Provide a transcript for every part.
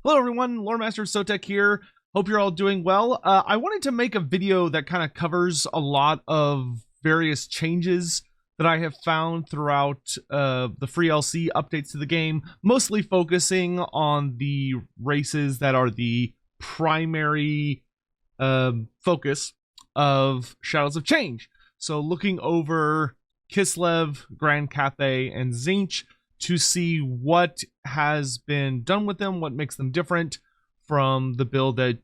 Hello everyone, Loremaster Sotek here. Hope you're all doing well. I wanted to make a video that kind of covers a lot of various changes that I have found throughout the free LC updates to the game, mostly focusing on the races that are the primary focus of Shadows of Change. So looking over Kislev, Grand Cathay, and Tzeentch to see what has been done with them, what makes them different from the build that,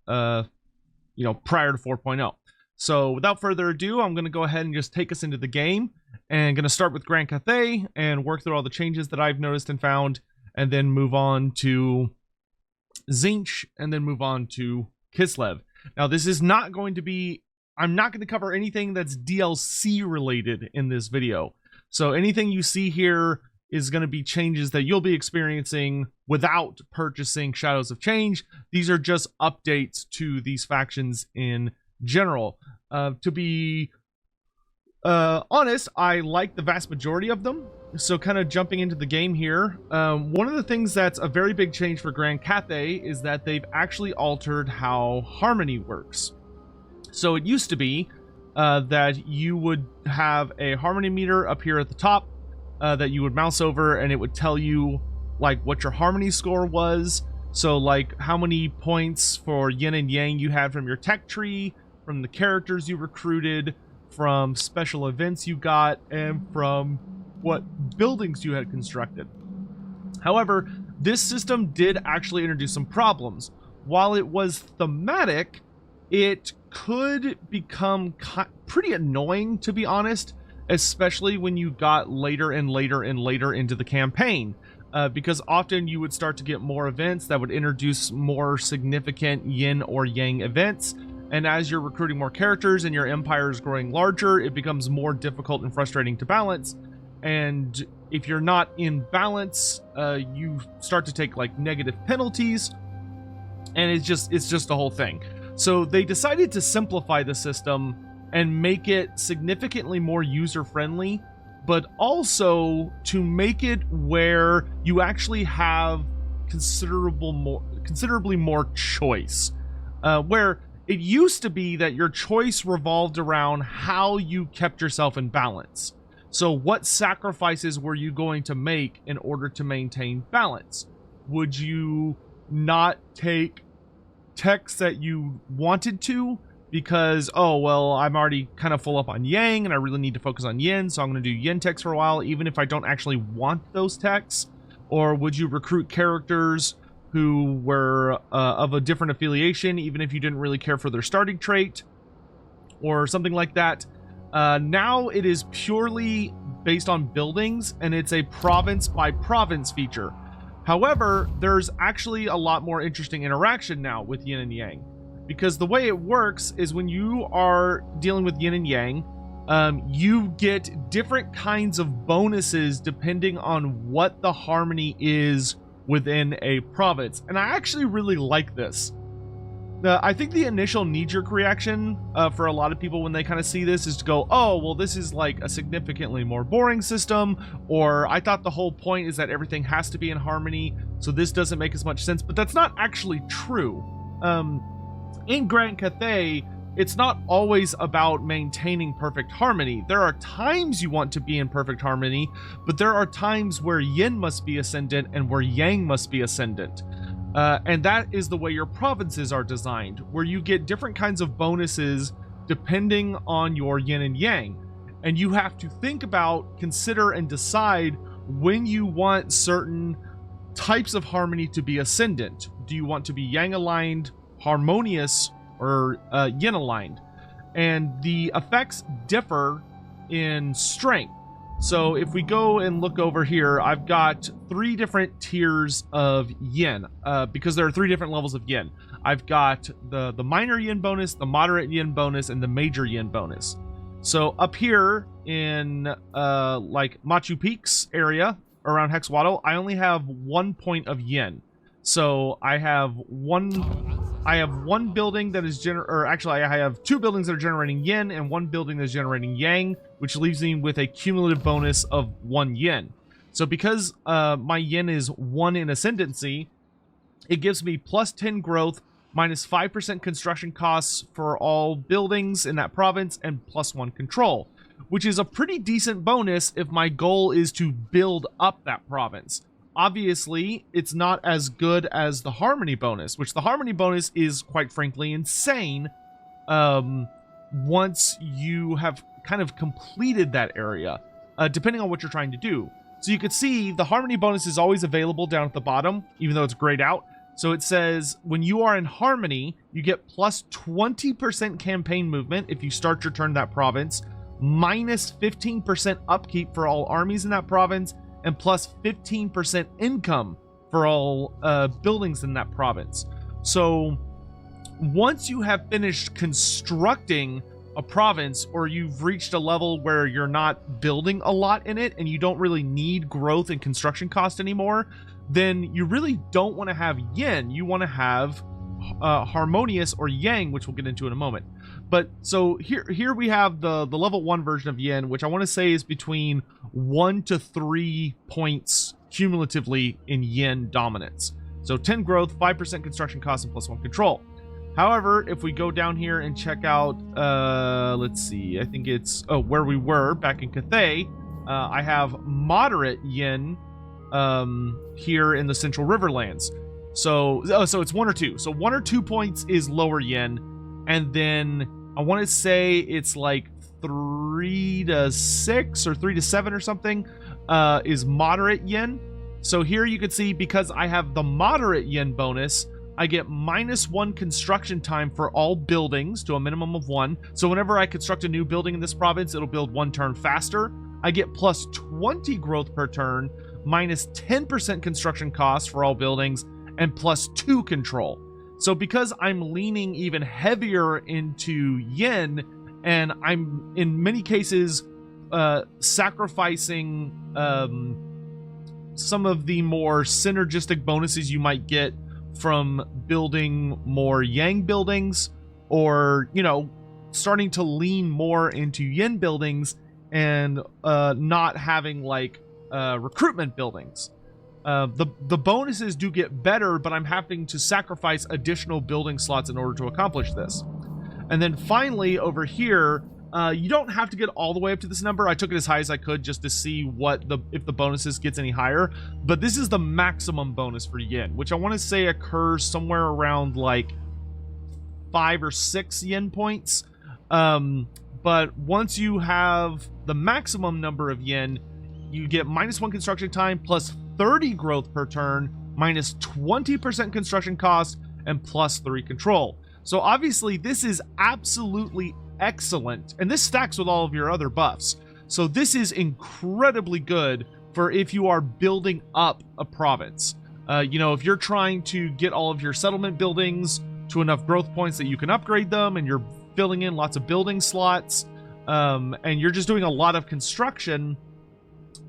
prior to 4.0. So without further ado, I'm going to go ahead and just take us into the game, and going to start with Grand Cathay and work through all the changes that I've noticed and found, and then move on to Tzeentch, and then move on to Kislev. Now, this is not going to be, I'm not going to cover anything that's DLC related in this video. So anything you see here is going to be changes that you'll be experiencing without purchasing Shadows of Change. These are just updates to these factions in general. To be honest, I like the vast majority of them. So kind of jumping into the game here, one of the things that's a very big change for Grand Cathay is that they've actually altered how harmony works. So it used to be that you would have a harmony meter up here at the top that you would mouse over, and it would tell you like what your harmony score was. So like how many points for yin and yang you had from your tech tree, from the characters you recruited, from special events you got, and from what buildings you had constructed. However, this system did actually introduce some problems. While it was thematic, it could become pretty annoying, to be honest, especially when you got later and later and later into the campaign, because often you would start to get more events that would introduce more significant yin or yang events, and as you're recruiting more characters and your empire is growing larger, it becomes more difficult and frustrating to balance. And if you're not in balance, you start to take like negative penalties, and it's just a whole thing. So they decided to simplify the system and make it significantly more user-friendly, but also to make it where you actually have considerably more choice. Where it used to be that your choice revolved around how you kept yourself in balance. So what sacrifices were you going to make in order to maintain balance? Would you not take techs that you wanted to because, oh, well, I'm already kind of full up on yang and I really need to focus on yin, so I'm going to do yin techs for a while, even if I don't actually want those techs? Or would you recruit characters who were of a different affiliation, even if you didn't really care for their starting trait, or something like that? Now it is purely based on buildings, and it's a province by province feature. However, there's actually a lot more interesting interaction now with yin and yang, because the way it works is when you are dealing with yin and yang, you get different kinds of bonuses depending on what the harmony is within a province. And I actually really like this. I think the initial knee-jerk reaction for a lot of people when they kind of see this is to go, oh, well, this is like a significantly more boring system, or I thought the whole point is that everything has to be in harmony, so this doesn't make as much sense. But that's not actually true. In Grand Cathay, it's not always about maintaining perfect harmony. There are times you want to be in perfect harmony, but there are times where yin must be ascendant and where yang must be ascendant. And that is the way your provinces are designed, where you get different kinds of bonuses depending on your yin and yang. And you have to think about, consider, and decide when you want certain types of harmony to be ascendant. Do you want to be yang aligned, harmonious, or yin aligned? And the effects differ in strength. So if we go and look over here, I've got 3 different tiers of yin, because there are 3 different levels of yin. I've got the minor yin bonus, the moderate yin bonus, and the major yin bonus. So up here in like Machu Picchu area around Hexwaddle, I only have 1 point of yin. So I have one building that is I have 2 buildings that are generating yin and 1 building that's generating yang, which leaves me with a cumulative bonus of 1 yin. So because my yin is 1 in ascendancy, it gives me plus 10 growth, minus 5% construction costs for all buildings in that province, and plus 1 control, which is a pretty decent bonus if my goal is to build up that province. Obviously, it's not as good as the harmony bonus, which the harmony bonus is, quite frankly, insane once you have kind of completed that area, depending on what you're trying to do. So you could see the harmony bonus is always available down at the bottom, even though it's grayed out. So it says when you are in harmony, you get plus 20% campaign movement if you start your turn in that province, minus 15% upkeep for all armies in that province, and plus 15% income for all buildings in that province. So once you have finished constructing a province, or you've reached a level where you're not building a lot in it and you don't really need growth and construction cost anymore, then you really don't want to have yin. You want to have harmonious or yang, which we'll get into in a moment. But so here we have the level 1 version of yin, which I want to say is between 1 to 3 points cumulatively in yin dominance. So 10 growth, 5% construction cost, and plus 1 control. However, if we go down here and check out, let's see, I think it's, where we were back in Cathay, I have moderate yin here in the Central Riverlands. So it's 1 or 2. So 1 or 2 points is lower yin, and then I want to say it's like 3 to 6 or 3 to 7 or something is moderate yin. So here you can see, because I have the moderate yin bonus, I get minus 1 construction time for all buildings to a minimum of 1. So whenever I construct a new building in this province, it'll build 1 turn faster. I get plus 20 growth per turn, minus 10% construction cost for all buildings, and plus 2 control. So because I'm leaning even heavier into yin, and I'm in many cases sacrificing some of the more synergistic bonuses you might get from building more yang buildings, or, you know, starting to lean more into yin buildings and not having like recruitment buildings. The bonuses do get better, but I'm having to sacrifice additional building slots in order to accomplish this. And then finally over here, you don't have to get all the way up to this number. I took it as high as I could just to see if the bonuses gets any higher. But this is the maximum bonus for yin, which I want to say occurs somewhere around like 5 or 6 yin points. But once you have the maximum number of yin, you get minus 1 construction time, plus 30 growth per turn, minus 20% construction cost, and plus 3 control. So obviously this is absolutely excellent, and this stacks with all of your other buffs. So this is incredibly good for if you are building up a province. You know, if you're trying to get all of your settlement buildings to enough growth points that you can upgrade them, and you're filling in lots of building slots, and you're just doing a lot of construction,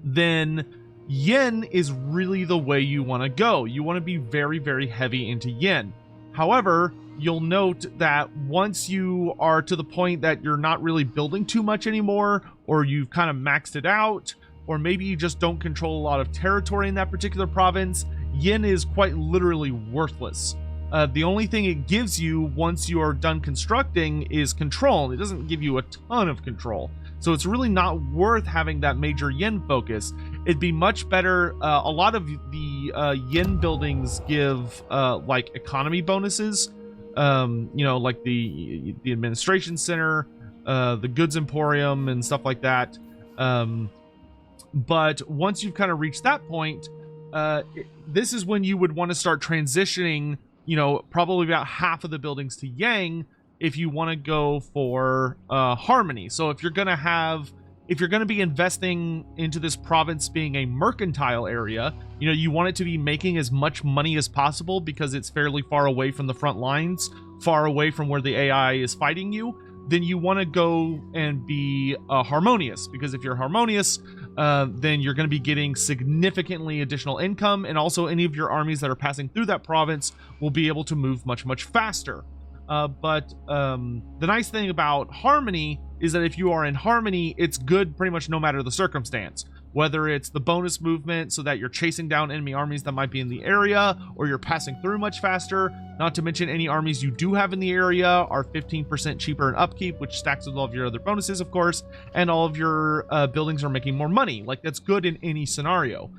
then yin is really the way you want to go. You want to be very, very heavy into yin. However, you'll note that once you are to the point that you're not really building too much anymore, or you've kind of maxed it out, or maybe you just don't control a lot of territory in that particular province, yin is quite literally worthless. The only thing it gives you once you are done constructing is control. It doesn't give you a ton of control. So it's really not worth having that major yin focus. It'd be much better. A lot of the yin buildings give like economy bonuses. You know, like the administration center, the goods emporium, and stuff like that. But once you've kind of reached that point, this is when you would want to start transitioning, you know, probably about half of the buildings to yang if you want to go for harmony. So if you're going to be investing into this province being a mercantile area, you know, you want it to be making as much money as possible because it's fairly far away from the front lines, far away from where the AI is fighting you, then you want to go and be harmonious, because if you're harmonious, then you're going to be getting significantly additional income, and also any of your armies that are passing through that province will be able to move much, much faster. But the nice thing about harmony is that if you are in harmony, it's good pretty much no matter the circumstance. whether it's the bonus movement so that you're chasing down enemy armies that might be in the area, or you're passing through much faster. Not to mention any armies you do have in the area are 15% cheaper in upkeep, which stacks with all of your other bonuses, of course, and all of your buildings are making more money. Like, that's good in any scenario.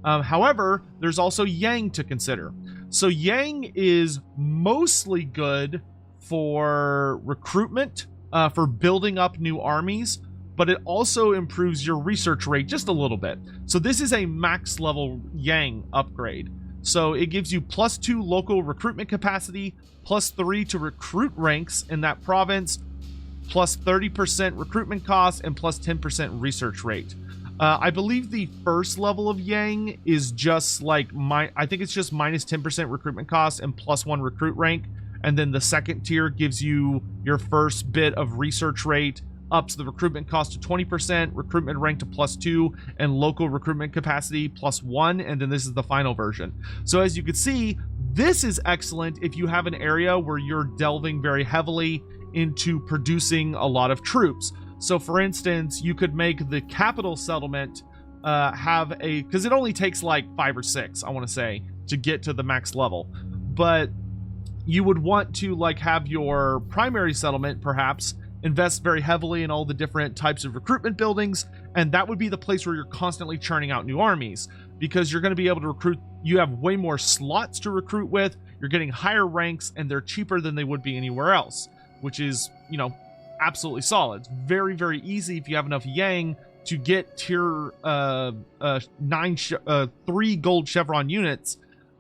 However, there's also Yang to consider. So Yang is mostly good for recruitment, for building up new armies, but it also improves your research rate just a little bit. So this is a max level Yang upgrade. So it gives you +2 local recruitment capacity, +3 to recruit ranks in that province, +30% recruitment cost, and +10% research rate. I believe the first level of Yang is just like I think it's just -10% recruitment cost and +1 recruit rank. And then the second tier gives you your first bit of research rate, ups the recruitment cost to 20%, recruitment rank to +2, and local recruitment capacity +1. And then this is the final version. So as you can see, this is excellent if you have an area where you're delving very heavily into producing a lot of troops. So for instance, you could make the capital settlement because it only takes like 5 or 6, I want to say, to get to the max level. But you would want to like have your primary settlement perhaps invest very heavily in all the different types of recruitment buildings, and that would be the place where you're constantly churning out new armies, because you're going to be able to recruit. You have way more slots to recruit with, you're getting higher ranks, and they're cheaper than they would be anywhere else, which is, you know, absolutely solid. It's very, very easy if you have enough Yang to get tier 3 gold chevron units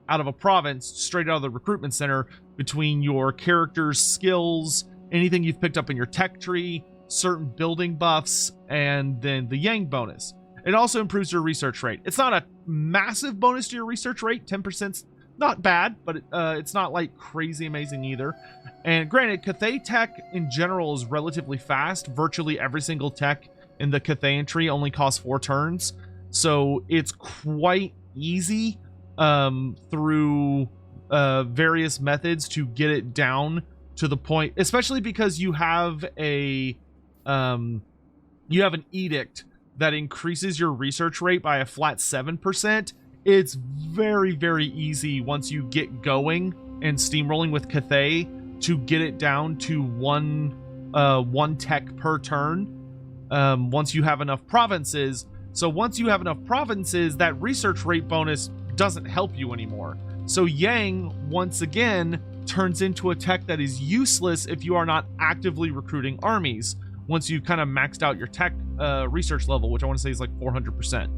out of a province straight out of the recruitment center between your character's skills, anything you've picked up in your tech tree, certain building buffs, and then the Yang bonus. It also improves your research rate. It's not a massive bonus to your research rate. 10%'s not bad, but it's not like crazy amazing either. And granted, Cathay tech in general is relatively fast. Virtually every single tech in the Cathay tree only costs 4 turns. So it's quite easy through various methods to get it down to the point, especially because you have an edict that increases your research rate by a flat 7%. It's very, very easy once you get going and steamrolling with Cathay to get it down to one tech per turn once you have enough provinces. So once you have enough provinces, that research rate bonus doesn't help you anymore. So Yang, once again, turns into a tech that is useless if you are not actively recruiting armies once you've kind of maxed out your tech research level, which I want to say is like 400%.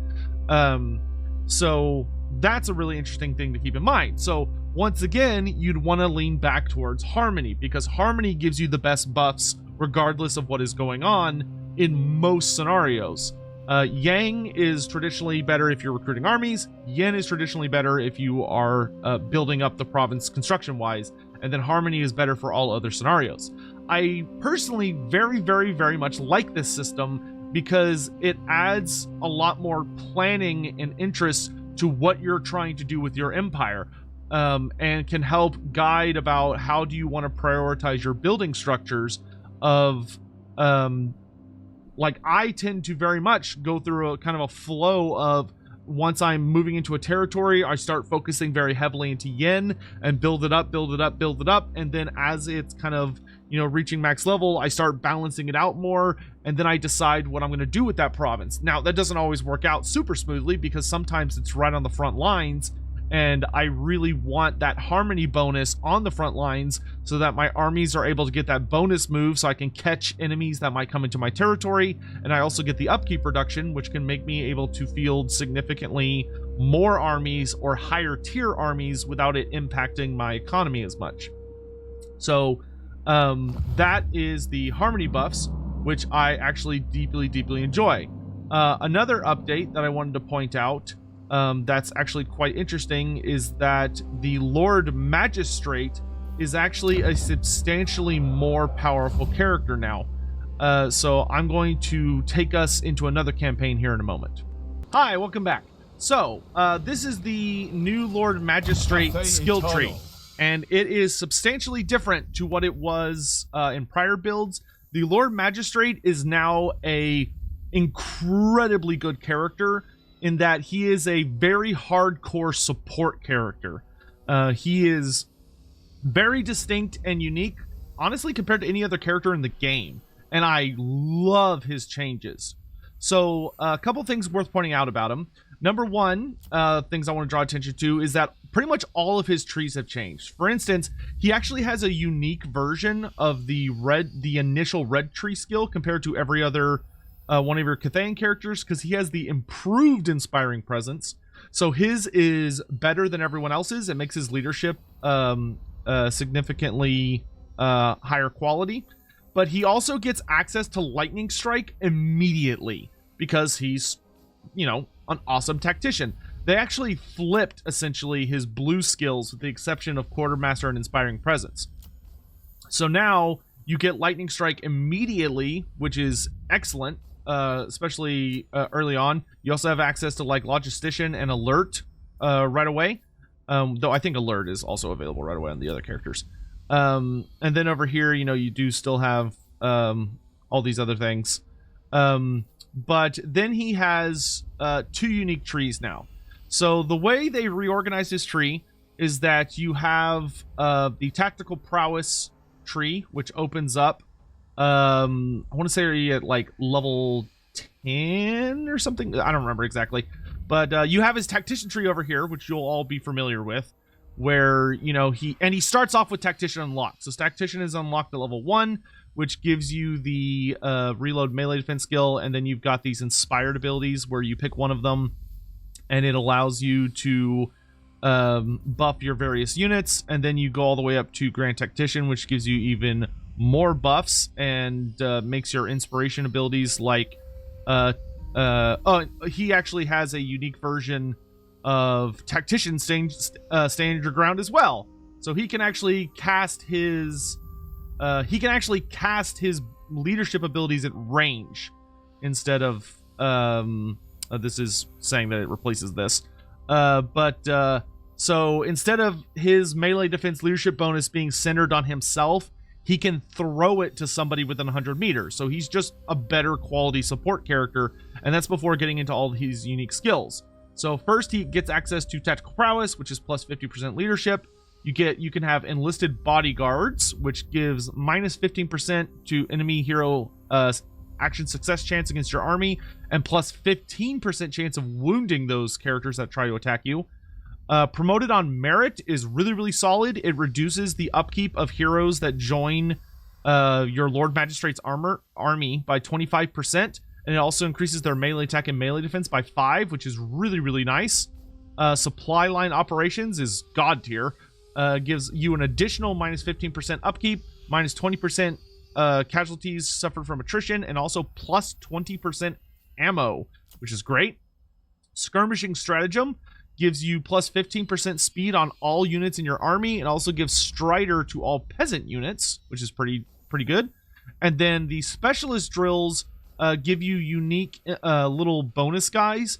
So that's a really interesting thing to keep in mind. So once again, you'd want to lean back towards Harmony, because Harmony gives you the best buffs regardless of what is going on in most scenarios. Yang is traditionally better if you're recruiting armies. Yen is traditionally better if you are building up the province construction-wise. And then Harmony is better for all other scenarios. I personally very, very, very much like this system because it adds a lot more planning and interest to what you're trying to do with your empire, and can help guide about how do you want to prioritize your building structures of... like I tend to very much go through a kind of a flow of, once I'm moving into a territory, I start focusing very heavily into yen and build it up, build it up, build it up. And then as it's kind of, you know, reaching max level, I start balancing it out more. And then I decide what I'm going to do with that province. Now, that doesn't always work out super smoothly because sometimes it's right on the front lines. And I really want that harmony bonus on the front lines so that my armies are able to get that bonus move so I can catch enemies that might come into my territory. And I also get the upkeep reduction, which can make me able to field significantly more armies or higher tier armies without it impacting my economy as much. So that is the harmony buffs, which I actually deeply, deeply enjoy. Another update that I wanted to point out that's actually quite interesting is that the Lord Magistrate is actually a substantially more powerful character now. So I'm going to take us into another campaign here in a moment. Hi, welcome back. So this is the new Lord Magistrate skill tree, and it is substantially different to what it was in prior builds. The Lord Magistrate is now a incredibly good character in that he is a very hardcore support character. He is very distinct and unique, honestly, compared to any other character in the game. And I love his changes. So a couple things worth pointing out about him. Number one, things I want to draw attention to is that pretty much all of his trees have changed. For instance, he actually has a unique version of the initial red tree skill compared to every other one of your Cathayan characters, because he has the improved Inspiring Presence. So his is better than everyone else's. It makes his leadership significantly higher quality. But he also gets access to Lightning Strike immediately because he's, you know, an awesome tactician. They actually flipped, essentially, his blue skills with the exception of Quartermaster and Inspiring Presence. So now you get Lightning Strike immediately, which is excellent, especially early on. You also have access to, like, Logistician and Alert right away, though I think Alert is also available right away on the other characters. And then over here, you know, you do still have all these other things. But then he has 2 unique trees now. So the way they reorganized his tree is that you have the Tactical Prowess tree, which opens up, I want to say at like level 10 or something. I don't remember exactly. But you have his Tactician tree over here, which you'll all be familiar with, where, you know, he starts off with Tactician unlocked. So Tactician is unlocked at level 1, which gives you the reload melee defense skill, and then you've got these inspired abilities where you pick one of them and it allows you to buff your various units, and then you go all the way up to Grand Tactician, which gives you even more buffs and makes your inspiration abilities like he actually has a unique version of Tactician stand your ground as well, so he can actually cast his leadership abilities at range instead of this is saying that it replaces this, so instead of his melee defense leadership bonus being centered on himself, he can throw it to somebody within 100 meters. So he's just a better quality support character, and that's before getting into all his unique skills. So first he gets access to Tactical Prowess, which is plus 50% leadership. You can have Enlisted Bodyguards, which gives minus 15% to enemy hero action success chance against your army, and plus 15% chance of wounding those characters that try to attack you. Promoted on Merit is really, really solid. It reduces the upkeep of heroes that join your Lord Magistrate's army by 25%, and it also increases their melee attack and melee defense by 5, which is really, really nice. Supply line operations is god tier. Gives you an additional minus 15% upkeep, minus 20% casualties suffered from attrition, and also plus 20% ammo, which is great. Skirmishing Stratagem gives you plus 15% speed on all units in your army. It also gives Strider to all peasant units, which is pretty good. And then the Specialist Drills give you unique little bonus guys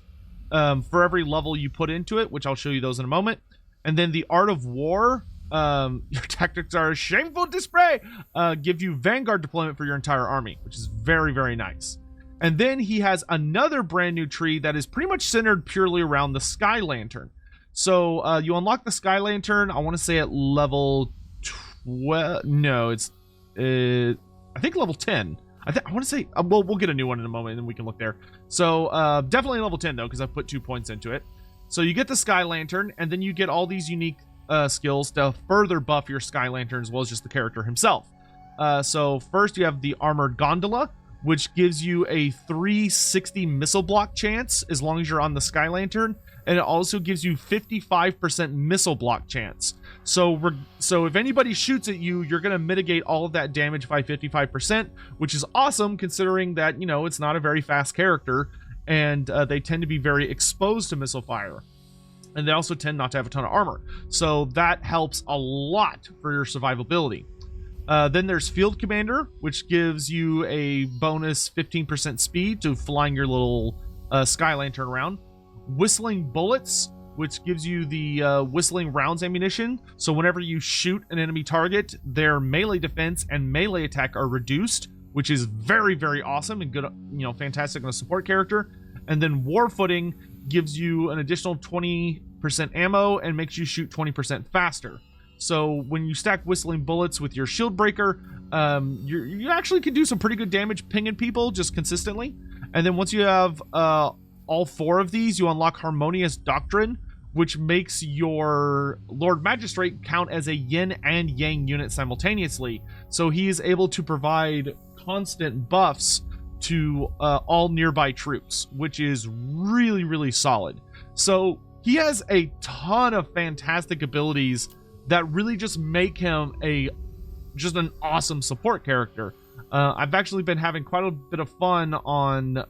for every level you put into it, which I'll show you those in a moment. And then the Art of War, your tactics are a shameful display, give you Vanguard deployment for your entire army, which is very, very nice. And then he has another brand new tree that is pretty much centered purely around the Sky Lantern. So you unlock the Sky Lantern, I want to say at level 12. No, it's I think level 10. I want to say, well, we'll get a new one in a moment and we can look there. So definitely level 10 though, because I've put 2 points into it. So you get the Sky Lantern, and then you get all these unique skills to further buff your Sky Lantern, as well as just the character himself. So first you have the Armored Gondola, which gives you a 360 missile block chance as long as you're on the Sky Lantern, and it also gives you 55% missile block chance. So if anybody shoots at you, you're going to mitigate all of that damage by 55%, which is awesome considering that, you know, it's not a very fast character, and they tend to be very exposed to missile fire. And they also tend not to have a ton of armor. So that helps a lot for your survivability. Then there's Field Commander, which gives you a bonus 15% speed to flying your little Sky Lantern around. Whistling Bullets, which gives you the whistling rounds ammunition. So whenever you shoot an enemy target, their melee defense and melee attack are reduced which is very, very awesome and good, you know, fantastic on a support character. And then War Footing gives you an additional 20% ammo and makes you shoot 20% faster. So when you stack Whistling Bullets with your Shield Breaker, you actually can do some pretty good damage pinging people just consistently. And then once you have all 4 of these, you unlock Harmonious Doctrine, which makes your Lord Magistrate count as a yin and yang unit simultaneously. So he is able to provide constant buffs to all nearby troops, which is really, really solid. So he has a ton of fantastic abilities that really just make him just an awesome support character. I've actually been having quite a bit of fun on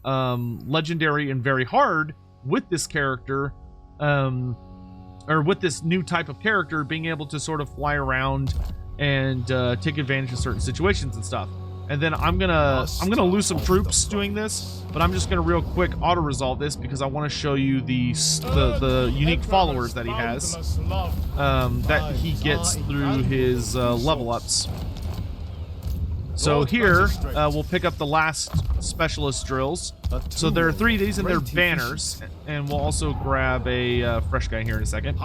Legendary and Very Hard with this character, or with this new type of character, being able to sort of fly around and take advantage of certain situations and stuff. And then I'm gonna lose some troops doing this, but I'm just gonna real quick auto resolve this because I want to show you the unique followers that he has, that he gets through his level ups. So here we'll pick up the last specialist drills. So there are 3 of these and they're banners, and we'll also grab a fresh guy here in a second.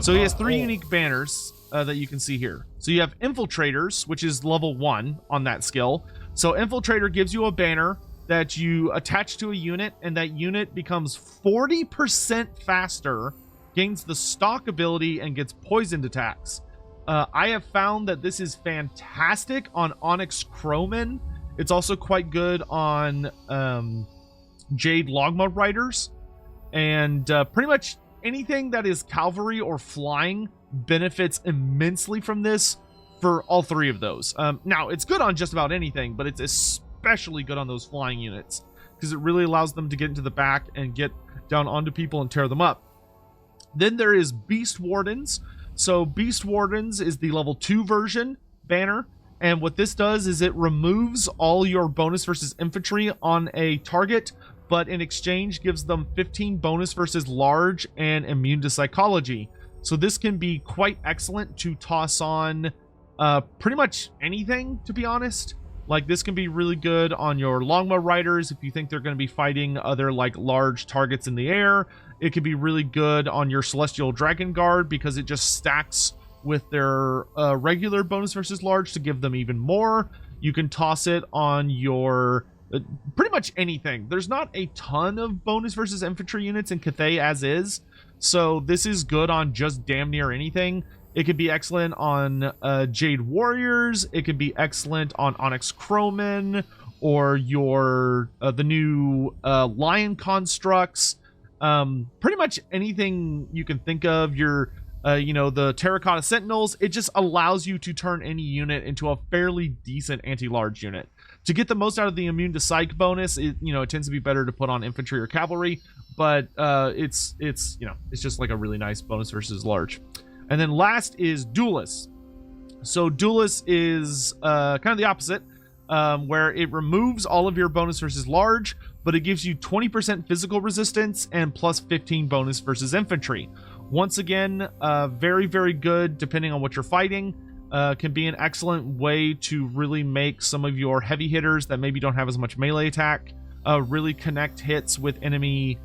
So he has 3 unique banners that you can see here. So you have Infiltrators, which is level 1 on that skill. So Infiltrator gives you a banner that you attach to a unit, and that unit becomes 40% faster, gains the stock ability, and gets poisoned attacks. I have found that this is fantastic on Onyx Crowmen. It's also quite good on Jade Logma Riders, and pretty much anything that is cavalry or flying benefits immensely from this for all 3 of those. Now, it's good on just about anything, but it's especially good on those flying units because it really allows them to get into the back and get down onto people and tear them up. Then there is Beast Wardens. So Beast Wardens is the level 2 version banner, and what this does is it removes all your bonus versus infantry on a target, but in exchange gives them 15 bonus versus large and immune to psychology. So this can be quite excellent to toss on pretty much anything, to be honest. Like, this can be really good on your Longma Riders if you think they're going to be fighting other like large targets in the air. It could be really good on your Celestial Dragon Guard because it just stacks with their regular bonus versus large to give them even more. You can toss it on your pretty much anything. There's not a ton of bonus versus infantry units in Cathay as is, so this is good on just damn near anything. It could be excellent on Jade Warriors. It could be excellent on Onyx Crowmen or your the new Lion Constructs. Pretty much anything you can think of. Your you know, the Terracotta Sentinels. It just allows you to turn any unit into a fairly decent anti-large unit. To get the most out of the immune to psych bonus, it tends to be better to put on infantry or cavalry, but it's you know, it's just like a really nice bonus versus large. And then last is Duelist. So Duelist is kind of the opposite, where it removes all of your bonus versus large, but it gives you 20% physical resistance and plus 15 bonus versus infantry. Once again, very, very good depending on what you're fighting. Can be an excellent way to really make some of your heavy hitters that maybe don't have as much melee attack really connect hits with enemy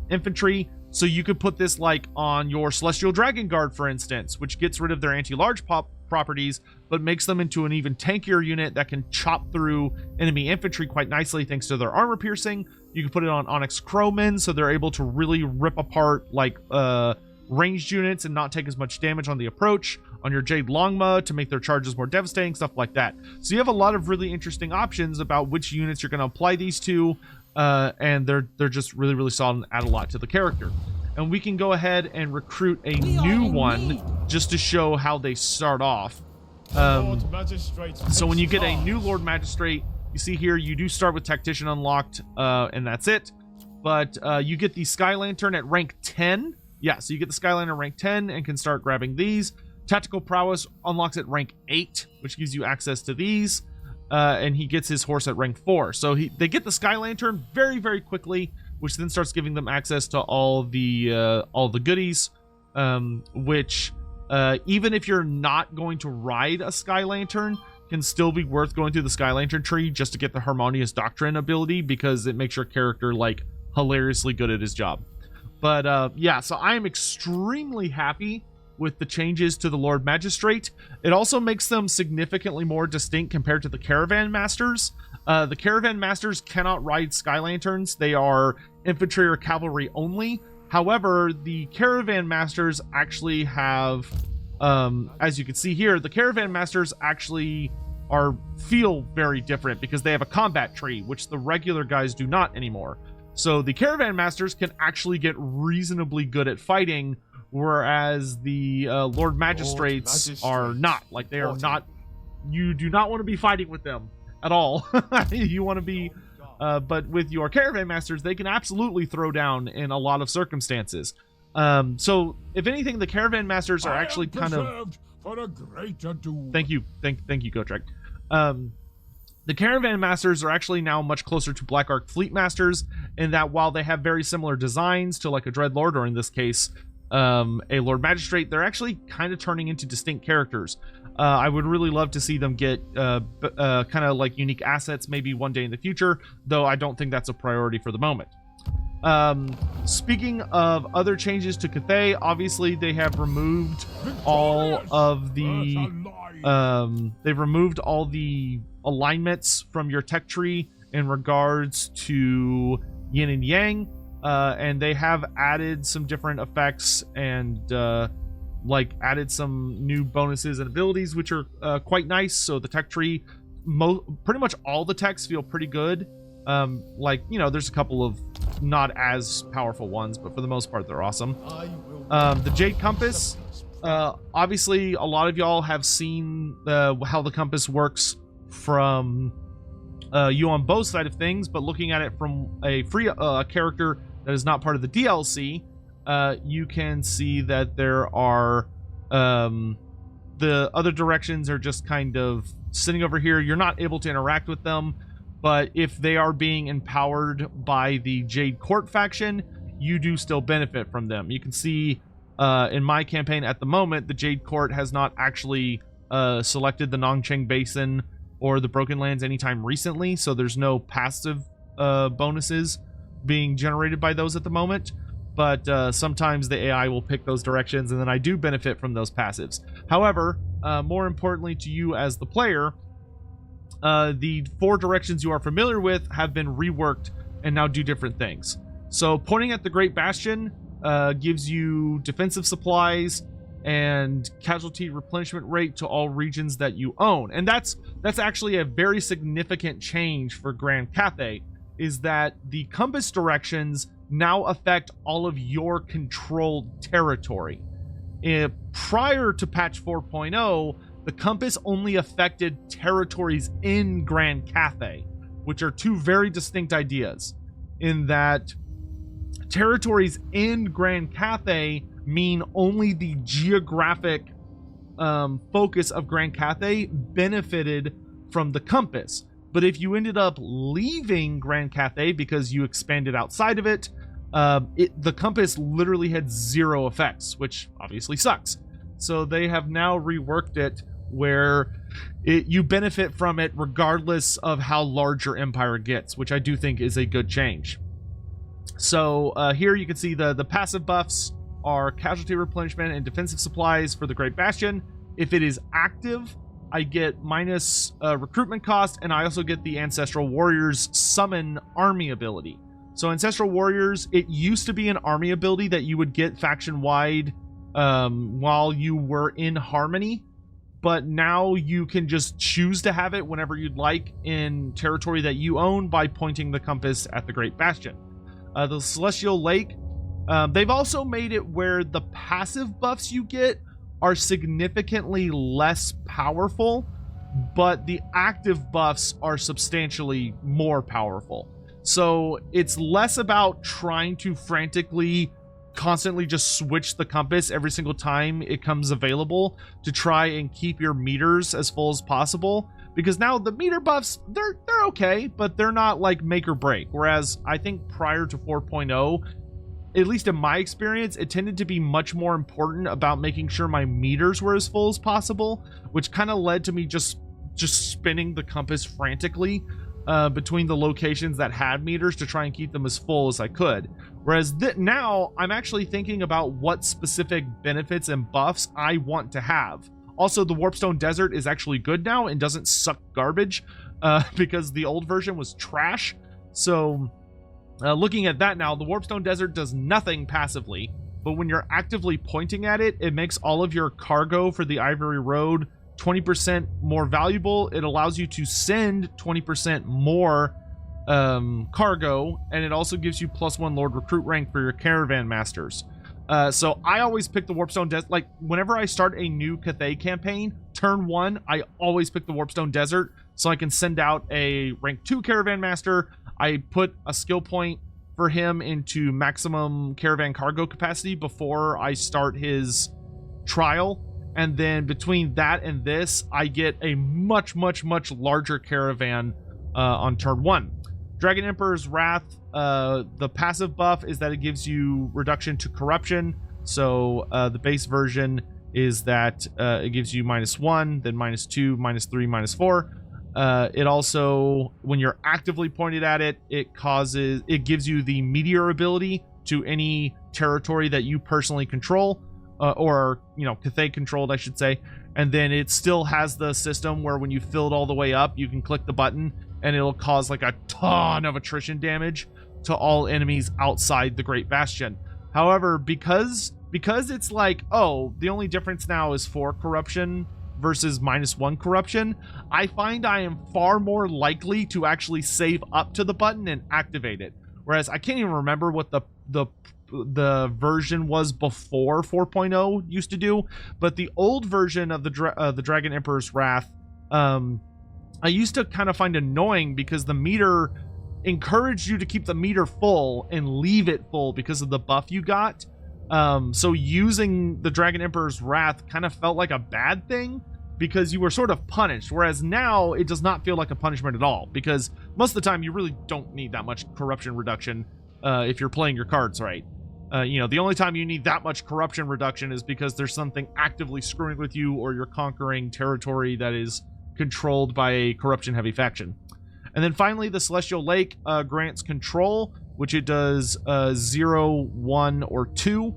infantry. So you could put this like on your Celestial Dragon Guard, for instance, which gets rid of their anti-large properties, but makes them into an even tankier unit that can chop through enemy infantry quite nicely thanks to their armor piercing. You can put it on Onyx Crowmen, so they're able to really rip apart like ranged units and not take as much damage on the approach. On your Jade Longma to make their charges more devastating, stuff like that. So you have a lot of really interesting options about which units you're going to apply these to, and they're just really, really solid and add a lot to the character. And we can go ahead and recruit a new one just to show how they start off. So when you get a new Lord Magistrate, you see here you do start with Tactician unlocked, and that's it. But you get the Sky Lantern at rank 10. Yeah, so you get the Sky Lantern rank 10 and can start grabbing these. Tactical Prowess unlocks at rank 8, which gives you access to these, and he gets his horse at rank 4. So they get the Sky Lantern very, very quickly, which then starts giving them access to all the goodies, which even if you're not going to ride a Sky Lantern, can still be worth going through the Sky Lantern tree just to get the Harmonious Doctrine ability, because it makes your character like hilariously good at his job. But yeah, so I am extremely happy with the changes to the Lord Magistrate. It also makes them significantly more distinct compared to the Caravan Masters. The Caravan Masters cannot ride Sky Lanterns. They are infantry or cavalry only. However, the Caravan Masters actually have, as you can see here, the Caravan Masters actually feel very different because they have a combat tree, which the regular guys do not anymore. So the Caravan Masters can actually get reasonably good at fighting, whereas the Lord Magistrates are not. Like, they are not. You do not want to be fighting with them at all. You want to be, but with your Caravan Masters, they can absolutely throw down in a lot of circumstances. So if anything, the Caravan Masters are actually kind of. For a greater doom. Thank you, Gotrek. The Caravan Masters are actually now much closer to Black Ark Fleet Masters, in that while they have very similar designs to like a Dreadlord, or in this case, a Lord Magistrate, they're actually kind of turning into distinct characters. I would really love to see them get kind of like unique assets maybe one day in the future, though I don't think that's a priority for the moment. Speaking of other changes to Cathay, obviously they have removed all of the they've removed all the alignments from your tech tree in regards to yin and yang, and they have added some different effects and like added some new bonuses and abilities, which are quite nice. So the tech tree, pretty much all the techs feel pretty good. Like, you know, there's a couple of not as powerful ones, but for the most part they're awesome. The Jade Compass, obviously a lot of y'all have seen how the compass works from you on both side of things, but looking at it from a free character that is not part of the DLC, you can see that there are the other directions are just kind of sitting over here. You're not able to interact with them, but if they are being empowered by the Jade Court faction, you do still benefit from them. You can see in my campaign at the moment, the Jade Court has not actually selected the Nongcheng Basin or the Broken Lands anytime recently, so there's no passive bonuses being generated by those at the moment. But sometimes the AI will pick those directions, and then I do benefit from those passives. However, more importantly to you as the player, the 4 directions you are familiar with have been reworked and now do different things. So pointing at the Great Bastion gives you defensive supplies and casualty replenishment rate to all regions that you own. And that's actually a very significant change for Grand Cathay, is that the compass directions now affect all of your controlled territory. Prior to patch 4.0, the compass only affected territories in Grand Cathay, which are 2 very distinct ideas, in that territories in Grand Cathay mean only the geographic focus of Grand Cathay benefited from the compass. But if you ended up leaving Grand Cathay because you expanded outside of it, the compass literally had 0 effects, which obviously sucks. So they have now reworked it where you benefit from it regardless of how large your empire gets, which I do think is a good change. So here you can see the passive buffs are casualty replenishment and defensive supplies for the Great Bastion. If it is active, I get minus recruitment cost, and I also get the Ancestral Warriors Summon Army ability. So Ancestral Warriors, it used to be an army ability that you would get faction-wide while you were in Harmony, but now you can just choose to have it whenever you'd like in territory that you own by pointing the compass at the Great Bastion. The Celestial Lake, they've also made it where the passive buffs you get are significantly less powerful, but the active buffs are substantially more powerful. So it's less about trying to frantically constantly just switch the compass every single time it comes available to try and keep your meters as full as possible, because now the meter buffs, they're okay, but they're not like make or break. Whereas I think prior to 4.0, at least in my experience, it tended to be much more important about making sure my meters were as full as possible, which kind of led to me just just spinning the compass frantically between the locations that had meters to try and keep them as full as I could. Whereas now I'm actually thinking about what specific benefits and buffs I want to have. Also, the Warpstone Desert is actually good now and doesn't suck garbage because the old version was trash. So looking at that now, the Warpstone Desert does nothing passively, but when you're actively pointing at it, it makes all of your cargo for the Ivory Road 20% more valuable. It allows you to send 20% more cargo, and it also gives you +1 Lord Recruit rank for your Caravan Masters. So I always pick the Warpstone Desert. Like, whenever I start a new Cathay campaign, turn 1, I always pick the Warpstone Desert so I can send out a rank 2 Caravan Master. I put a skill point for him into maximum caravan cargo capacity before I start his trial. And then between that and this, I get a much larger caravan on turn 1. Dragon Emperor's Wrath, the passive buff is that it gives you reduction to corruption. So the base version is that it gives you -1, then -2, -3, -4. It also, when you're actively pointed at it, it gives you the meteor ability to any territory that you personally control, or, you know, Cathay controlled, I should say. And then it still has the system where when you fill it all the way up, you can click the button and it'll cause like a ton of attrition damage to all enemies outside the Great Bastion. However, because it's like, oh, the only difference now is 4 corruption versus -1 corruption, I find I am far more likely to actually save up to the button and activate it. Whereas I can't even remember what the version was before 4.0 used to do, but the old version of the Dragon Emperor's Wrath, I used to kind of find annoying because the meter encouraged you to keep the meter full and leave it full because of the buff you got. So using the Dragon Emperor's Wrath kind of felt like a bad thing because you were sort of punished, whereas now it does not feel like a punishment at all, because most of the time you really don't need that much corruption reduction if you're playing your cards right. You know, the only time you need that much corruption reduction is because there's something actively screwing with you, or you're conquering territory that is controlled by a corruption-heavy faction. And then finally, the Celestial Lake grants control, which it does 0, 1, or 2.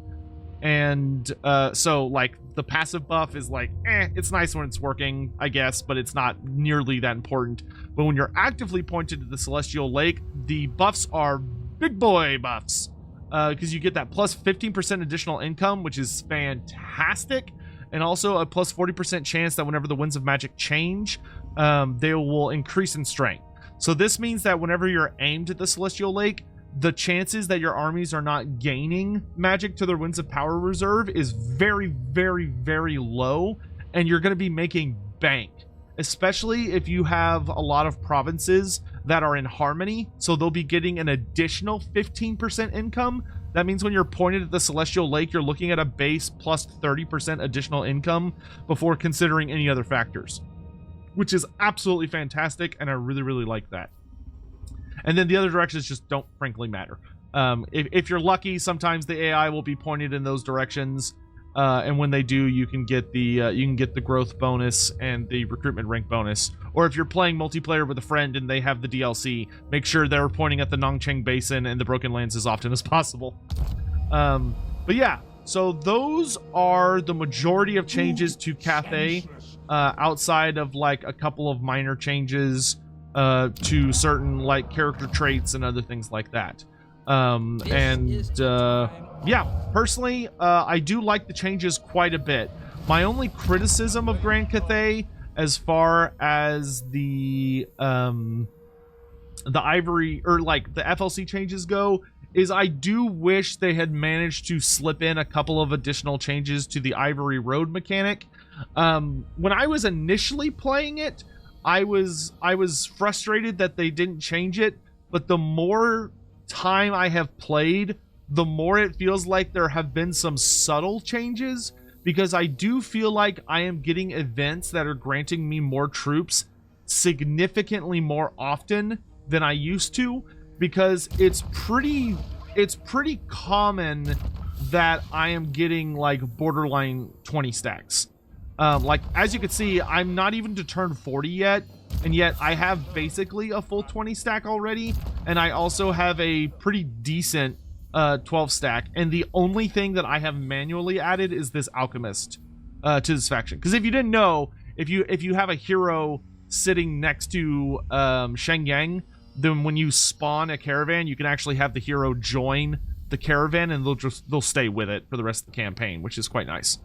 And so, like, the passive buff is like, it's nice when it's working, I guess, but it's not nearly that important. But when you're actively pointed to the Celestial Lake, the buffs are big boy buffs. Because you get that plus 15% additional income, which is fantastic. And also a plus 40% chance that whenever the winds of magic change, they will increase in strength. So this means that whenever you're aimed at the Celestial Lake, the chances that your armies are not gaining magic to their Winds of Power reserve is very low, and you're going to be making bank, especially if you have a lot of provinces that are in harmony, so they'll be getting an additional 15% income. That means when you're pointed at the Celestial Lake, you're looking at a base plus 30% additional income before considering any other factors, which is absolutely fantastic, and I really like that. And then the other directions just don't frankly matter. If you're lucky, sometimes the AI will be pointed in those directions, and when they do, you can get the growth bonus and the recruitment rank bonus. Or if you're playing multiplayer with a friend and they have the DLC, make sure they're pointing at the Nongcheng Basin and the Broken Lands as often as possible. But yeah, so those are the majority of changes to Cathay, outside of like a couple of minor changes to certain like character traits and other things like that. Yeah, personally, I do like the changes quite a bit. My only criticism of Grand Cathay, as far as the Ivory, or like the FLC changes go, is I do wish they had managed to slip in a couple of additional changes to the Ivory Road mechanic. When I was initially playing it, I was frustrated that they didn't change it, but the more time I have played, the more it feels like there have been some subtle changes, because I do feel like I am getting events that are granting me more troops significantly more often than I used to, because it's pretty common that I am getting like borderline 20 stacks. Like, as you can see, I'm not even to turn 40 yet, and yet I have basically a full 20 stack already, and I also have a pretty decent 12 stack, and the only thing that I have manually added is this alchemist to this faction. Because if you didn't know, if you have a hero sitting next to Shenyang, then when you spawn a caravan, you can actually have the hero join the caravan, and they'll stay with it for the rest of the campaign, which is quite nice.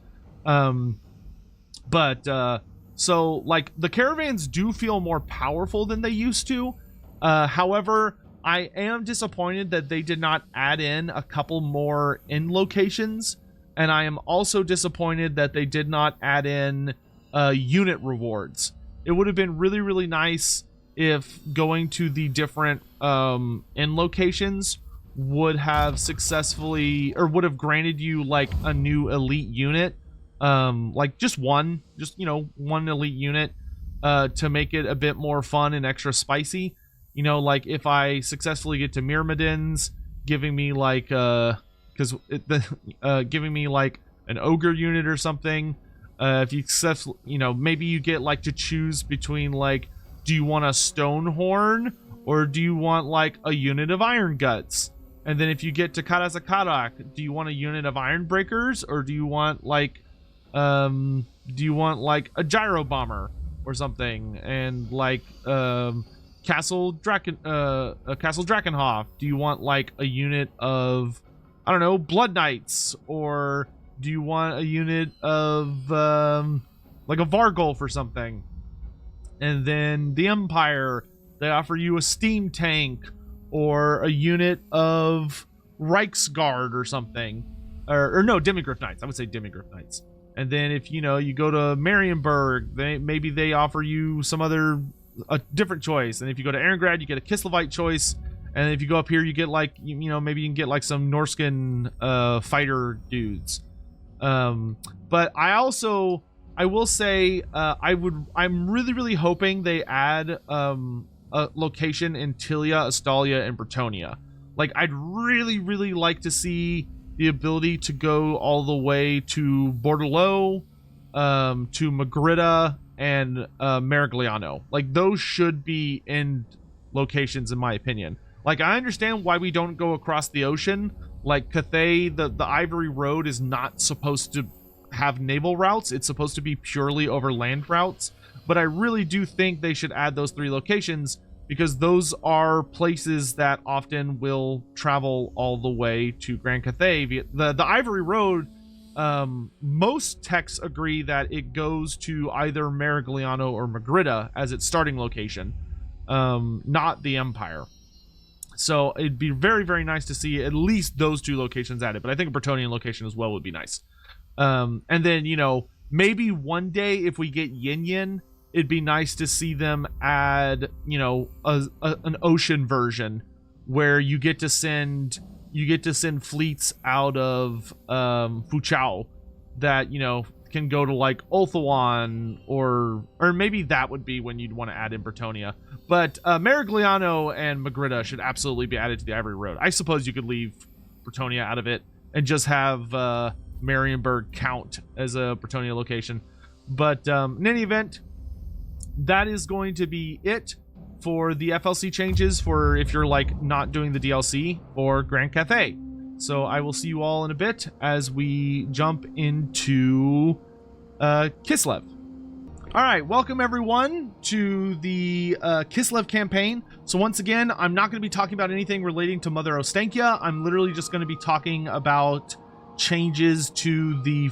So like the caravans do feel more powerful than they used to. However, I am disappointed that they did not add in a couple more end locations, and I am also disappointed that they did not add in unit rewards. It would have been really, really nice if going to the different end locations would have successfully, or would have granted you like a new elite unit, like just one elite unit, to make it a bit more fun and extra spicy. You know, like if I successfully get to Myrmidons, giving me like giving me like an ogre unit or something. If you successfully, maybe you get like to choose between like, do you want a Stonehorn or do you want like a unit of Iron Guts? And then if you get to Karazakarak, do you want a unit of Iron Breakers or do you want like a Gyro Bomber or something? And like Castle Drakenhof, do you want like a unit of, I don't know, Blood Knights, or do you want a unit of like a Vargolf or something? And then the Empire, they offer you a Steam Tank or a unit of Reichsguard or something, or no, Demigryph Knights. I would say Demigryph Knights. And then if you go to Marienburg, maybe they offer you some other different choice. And if you go to Erengrad, you get a Kislevite choice. And if you go up here, you get like maybe you can get like some Norscan fighter dudes. But I will say I'm really, really hoping they add a location in Tilia, Astalia, and Bretonia. Like, I'd really, really like to see the ability to go all the way to Bordelot, to Magritta, and Merigliano. Like, those should be end locations, in my opinion. Like, I understand why we don't go across the ocean. Like, Cathay, the Ivory Road is not supposed to have naval routes. It's supposed to be purely over land routes. But I really do think they should add those 3 locations, because those are places that often will travel all the way to Grand Cathay. The Ivory Road, most texts agree that it goes to either Merigliano or Magritta as its starting location, not the Empire. So it'd be very, very nice to see at least those 2 locations added. But I think a Bretonian location as well would be nice. And then, maybe one day if we get Yin Yin, it'd be nice to see them add, an ocean version where you get to send fleets out of Fuchao that, can go to like Ulthuan, or maybe that would be when you'd want to add in Bretonia. But Merigliano and Magritta should absolutely be added to the Ivory Road. I suppose you could leave Bretonia out of it and just have Marienburg count as a Bretonia location. But in any event, that is going to be it for the FLC changes for if you're like not doing the DLC for Grand Cathay. So I will see you all in a bit as we jump into Kislev. All right, welcome everyone to the Kislev campaign. So once again, I'm not going to be talking about anything relating to Mother Ostankia. I'm literally just going to be talking about changes to the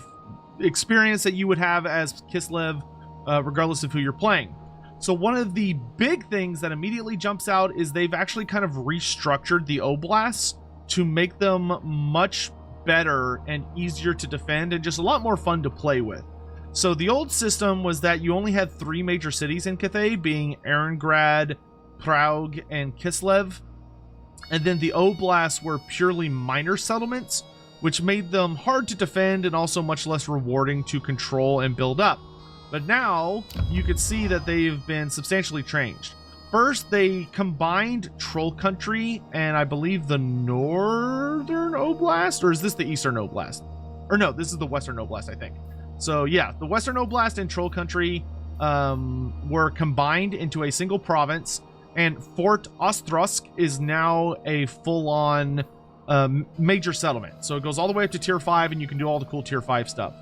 experience that you would have as Kislev, regardless of who you're playing. So one of the big things that immediately jumps out is they've actually kind of restructured the oblasts to make them much better and easier to defend and just a lot more fun to play with. So the old system was that you only had 3 major cities in Cathay, being Erengrad, Prague, and Kislev. And then the oblasts were purely minor settlements, which made them hard to defend and also much less rewarding to control and build up. But now you could see that they've been substantially changed. First, they combined Troll Country and I believe the Northern Oblast, or is this the Eastern Oblast? Or no, this is the Western Oblast, I think. So yeah, the Western Oblast and Troll Country were combined into a single province, and Fort Ostrosk is now a full-on major settlement. So it goes all the way up to tier 5, and you can do all the cool tier 5 stuff.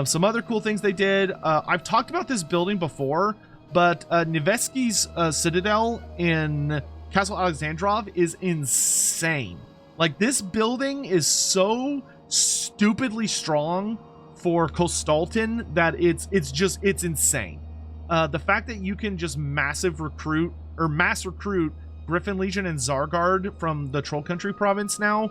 Some other cool things they did. I've talked about this building before, but Nevesky's Citadel in Castle Alexandrov is insane. Like, this building is so stupidly strong for Kostaltin that it's insane. The fact that you can just mass recruit Griffin Legion and Zargard from the Troll Country province now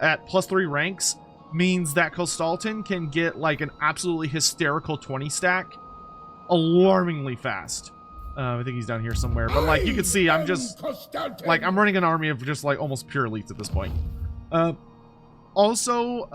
at +3 ranks means that Kostaltin can get like an absolutely hysterical 20 stack alarmingly fast. I think he's down here somewhere, but like you can see, I'm just like, I'm running an army of just like almost pure elites at this point. Also,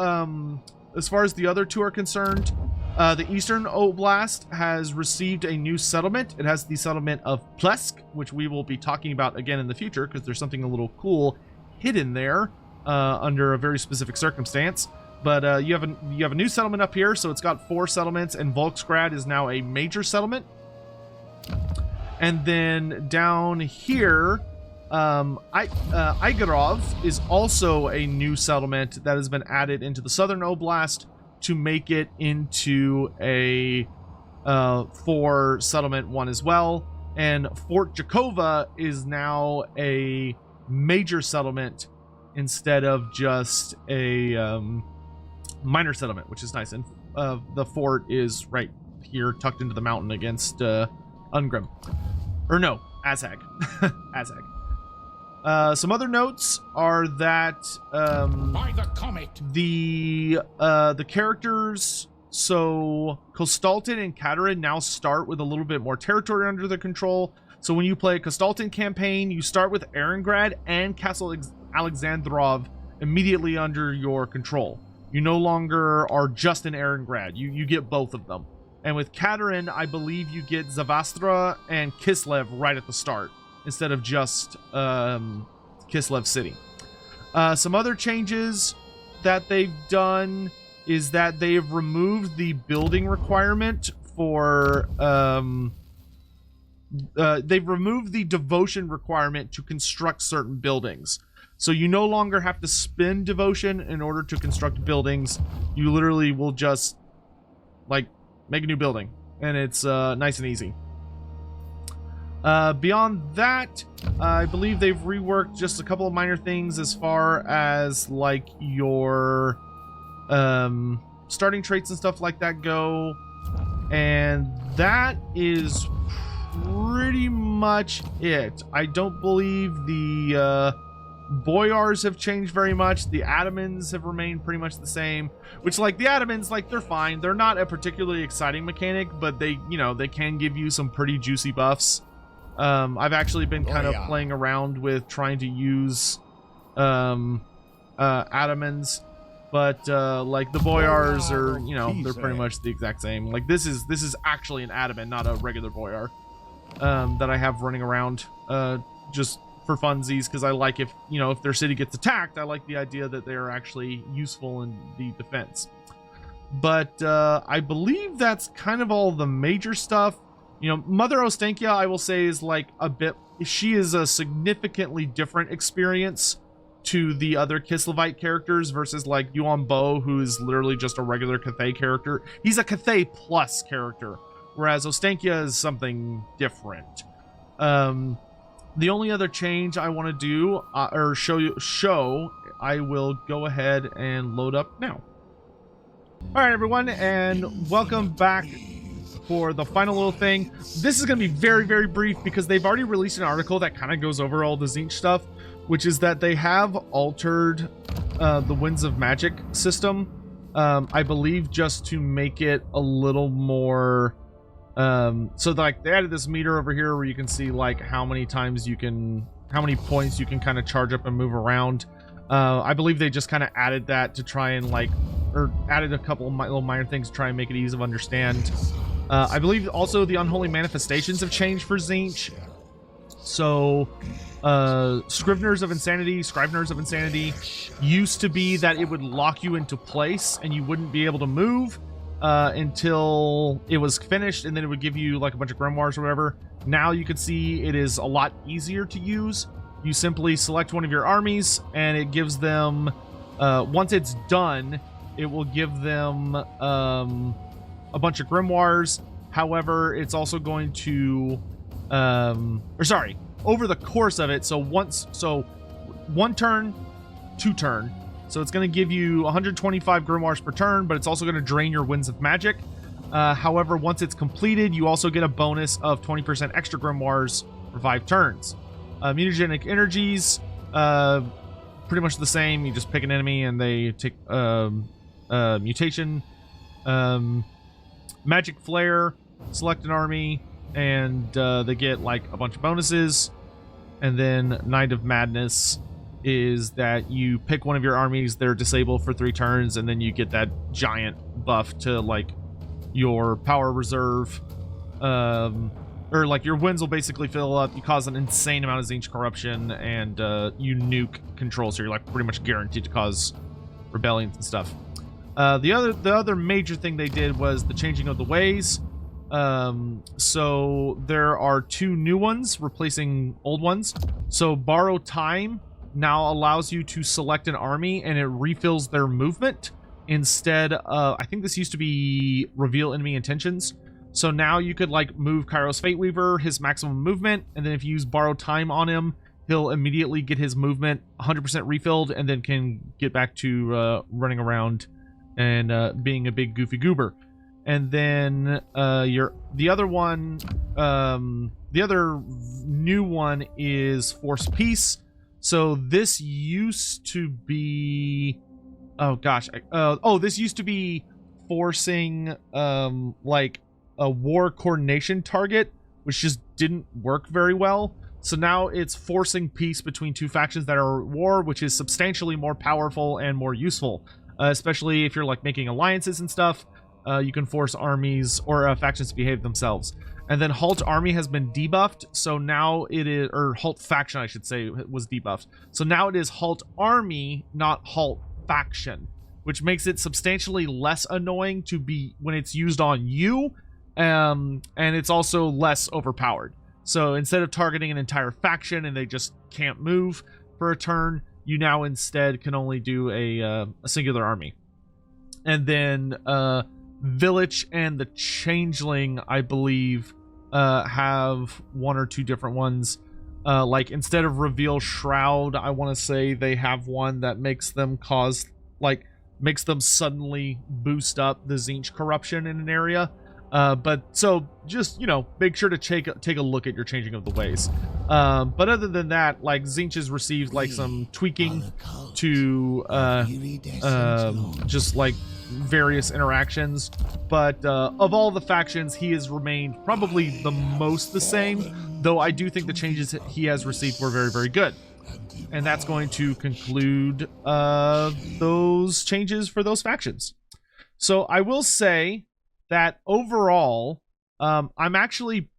as far as the other two are concerned, the Eastern Oblast has received a new settlement. It has the settlement of Plesk, which we will be talking about again in the future because there's something a little cool hidden there under a very specific circumstance. But you have a new settlement up here, so it's got 4 settlements, and Volksgrad is now a major settlement. And then down here, Igorov is also a new settlement that has been added into the Southern Oblast to make it into a 4 settlement one as well. And Fort Jakova is now a major settlement instead of just a minor settlement, which is nice. And the fort is right here tucked into the mountain against Ungrim. Or no, Azhag. Azhag. Some other notes are that By the comet. the characters, so Kostaltin and Katarin now start with a little bit more territory under their control. So when you play a Kostaltin campaign, you start with Erengrad and Castle Alexandrov immediately under your control. You no longer are just in Erengrad. You get both of them. And with Katarin, I believe you get Zavastra and Kislev right at the start, instead of just Kislev City. Some other changes that they've done is that they've removed the building requirement for... they've removed the devotion requirement to construct certain buildings. So you no longer have to spend devotion in order to construct buildings. You literally will just, like, make a new building, and it's nice and easy. Beyond that, I believe they've reworked just a couple of minor things as far as like your starting traits and stuff like that go, and that is pretty much it. I don't believe the Boyars have changed very much. The Adamans have remained pretty much the same, which, like, the Adamans, like, they're fine. They're not a particularly exciting mechanic, but they, you know, they can give you some pretty juicy buffs. I've actually been kind of playing around with trying to use Adamans, but like the Boyars are, you know, they're pretty much the exact same. Like, this is actually an Adaman, not a regular Boyar, that I have running around just for funsies, because I like, if, you know, if their city gets attacked, I like the idea that they are actually useful in the defense. But I believe that's kind of all the major stuff. You know, Mother Ostenkia, I will say, is like a bit, she is a significantly different experience to the other Kislevite characters versus like Yuan Bo, who is literally just a regular Cathay character. He's a Cathay plus character, whereas Ostenkia is something different. The only other change I want to do or show, I will go ahead and load up now. All right, everyone, and welcome back for the final little thing. This is going to be very, very brief because they've already released an article that kind of goes over all the Tzeentch stuff, which is that they have altered the Winds of Magic system, I believe, just to make it a little more... so like they added this meter over here where you can see like how many times you can, how many points you can kind of charge up and move around. I believe they just kind of added that to try and like, or added a couple of little minor things to try and make it easy to understand. I believe also the unholy manifestations have changed for Tzeentch. So Scriveners of Insanity used to be that it would lock you into place and you wouldn't be able to move. until it was finished, and then it would give you like a bunch of grimoires or whatever. Now you can see it is a lot easier to use. You simply select one of your armies, and it gives them, once it's done, it will give them a bunch of grimoires. However, it's also going to, over the course of it, so one turn, 2 turn. So it's going to give you 125 grimoires per turn, but it's also going to drain your winds of magic. However, once it's completed, you also get a bonus of 20% extra grimoires for 5 turns. Mutagenic energies, pretty much the same. You just pick an enemy and they take mutation. Magic Flare, select an army, and they get like a bunch of bonuses. And then Night of Madness is that you pick one of your armies, they're disabled for 3 turns, and then you get that giant buff to like your power reserve, or like your winds will basically fill up. You cause an insane amount of Tzeentch corruption, and you nuke control, so you're like pretty much guaranteed to cause rebellions and stuff. The other major thing they did was the changing of the ways. So there are 2 new ones replacing old ones. So Borrow Time now allows you to select an army, and it refills their movement instead of, I think this used to be Reveal Enemy Intentions. So now you could like move Kairos Fateweaver, his maximum movement, and then if you use Borrow Time on him, he'll immediately get his movement 100% refilled, and then can get back to running around and being a big goofy goober. And then the other new one is Force Peace. So this used to be, this used to be forcing like a war coordination target, which just didn't work very well. So now it's forcing peace between 2 factions that are at war, which is substantially more powerful and more useful, especially if you're like making alliances and stuff. You can force armies or factions to behave themselves. And then Halt Army has been debuffed, so now it is, or Halt Faction I should say, was debuffed. So now it is Halt Army, not Halt Faction, which makes it substantially less annoying to be when it's used on you, and it's also less overpowered. So instead of targeting an entire faction and they just can't move for a turn, you now instead can only do a singular army. And then Village and the Changeling, I believe, have 1 or 2 different ones. Like instead of Reveal Shroud, I want to say they have one that makes them makes them suddenly boost up the Tzeentch corruption in an area. But so just, make sure to take a look at your changing of the ways. But other than that, like Tzeentch has received like some tweaking to just like various interactions. But of all the factions, he has remained probably the most the same, though I do think the changes he has received were very, very good. And that's going to conclude those changes for those factions. So I will say that overall, I'm actually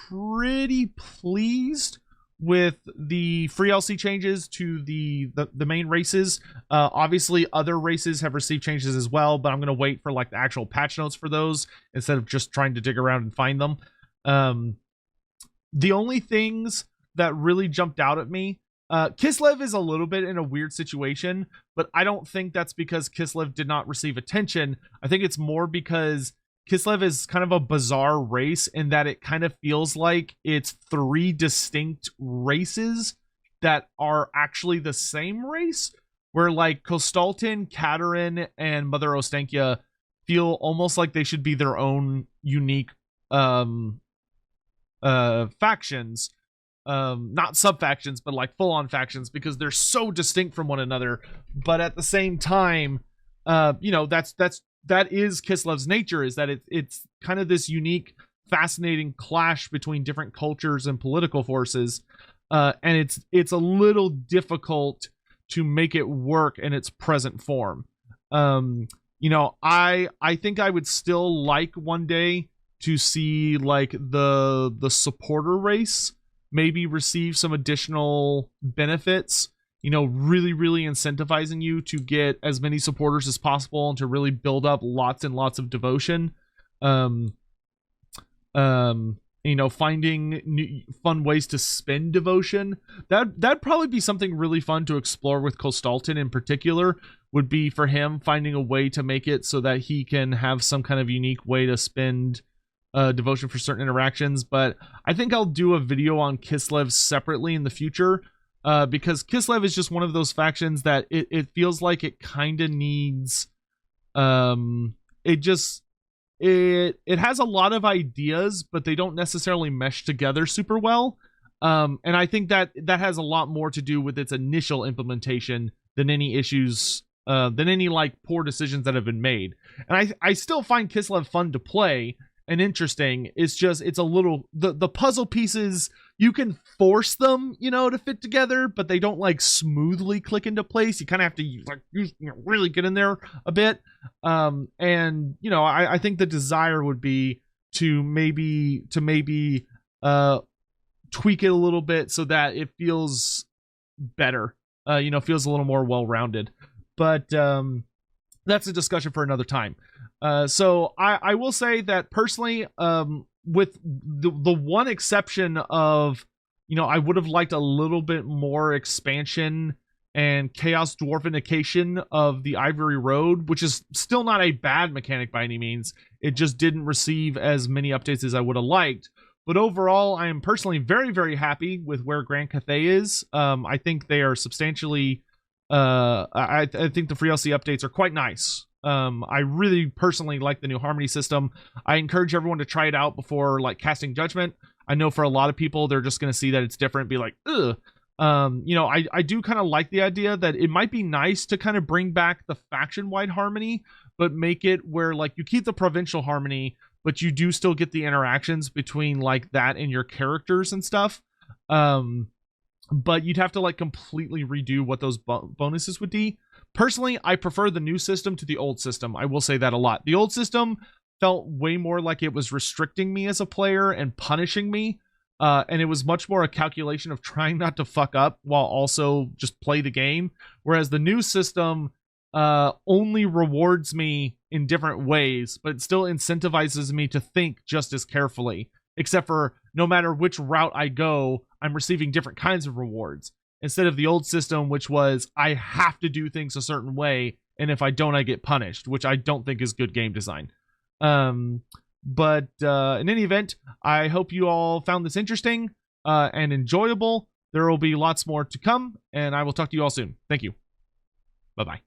pretty pleased with the free LC changes to the main races. Obviously, other races have received changes as well, but I'm going to wait for like the actual patch notes for those instead of just trying to dig around and find them. The only things that really jumped out at me, Kislev is a little bit in a weird situation, but I don't think that's because Kislev did not receive attention. I think it's more because Kislev is kind of a bizarre race in that it kind of feels like it's 3 distinct races that are actually the same race, where like Kostaltin, Katerin, and Mother Ostankia feel almost like they should be their own unique factions. Not sub-factions, but like full-on factions, because they're so distinct from one another. But at the same time, that is Kislev's nature, is that it's kind of this unique, fascinating clash between different cultures and political forces, and it's a little difficult to make it work in its present form. I think I would still like one day to see like the supporter race maybe receive some additional benefits you know, really, really incentivizing you to get as many supporters as possible and to really build up lots and lots of devotion. You know, finding new, fun ways to spend devotion. That'd probably be something really fun to explore with Kostalton in particular, would be for him finding a way to make it so that he can have some kind of unique way to spend devotion for certain interactions. But I think I'll do a video on Kislev separately in the future, because Kislev is just one of those factions that it feels like it kind of needs, it has a lot of ideas, but they don't necessarily mesh together super well. And I think that has a lot more to do with its initial implementation than any issues, than any like poor decisions that have been made. And I still find Kislev fun to play and interesting. It's just, it's a little, the puzzle pieces, you can force them, you know, to fit together, but they don't like smoothly click into place. You kind of have to like really get in there a bit. And you know, I think the desire would be to maybe tweak it a little bit so that it feels better, you know, feels a little more well-rounded. But that's a discussion for another time. So I will say that personally, with the one exception of, you know, I would have liked a little bit more expansion and chaos dwarfinication of the Ivory Road, which is still not a bad mechanic by any means. It just didn't receive as many updates as I would have liked. But overall, I am personally very, very happy with where Grand Cathay is. I think they are substantially, I think the free LC updates are quite nice. I really personally like the new Harmony system. I encourage everyone to try it out before like casting judgment. I know for a lot of people, they're just going to see that it's different, be like, ugh. You know, I do kind of like the idea that it might be nice to kind of bring back the faction-wide harmony, but make it where like you keep the provincial harmony, but you do still get the interactions between like that and your characters and stuff. But you'd have to like completely redo what those bonuses would be. Personally, I prefer the new system to the old system. I will say that a lot. The old system felt way more like it was restricting me as a player and punishing me. And it was much more a calculation of trying not to fuck up while also just play the game. Whereas the new system only rewards me in different ways, but it still incentivizes me to think just as carefully. Except for no matter which route I go, I'm receiving different kinds of rewards. Instead of the old system, which was I have to do things a certain way, and if I don't, I get punished, which I don't think is good game design. But in any event, I hope you all found this interesting and enjoyable. There will be lots more to come, and I will talk to you all soon. Thank you. Bye-bye.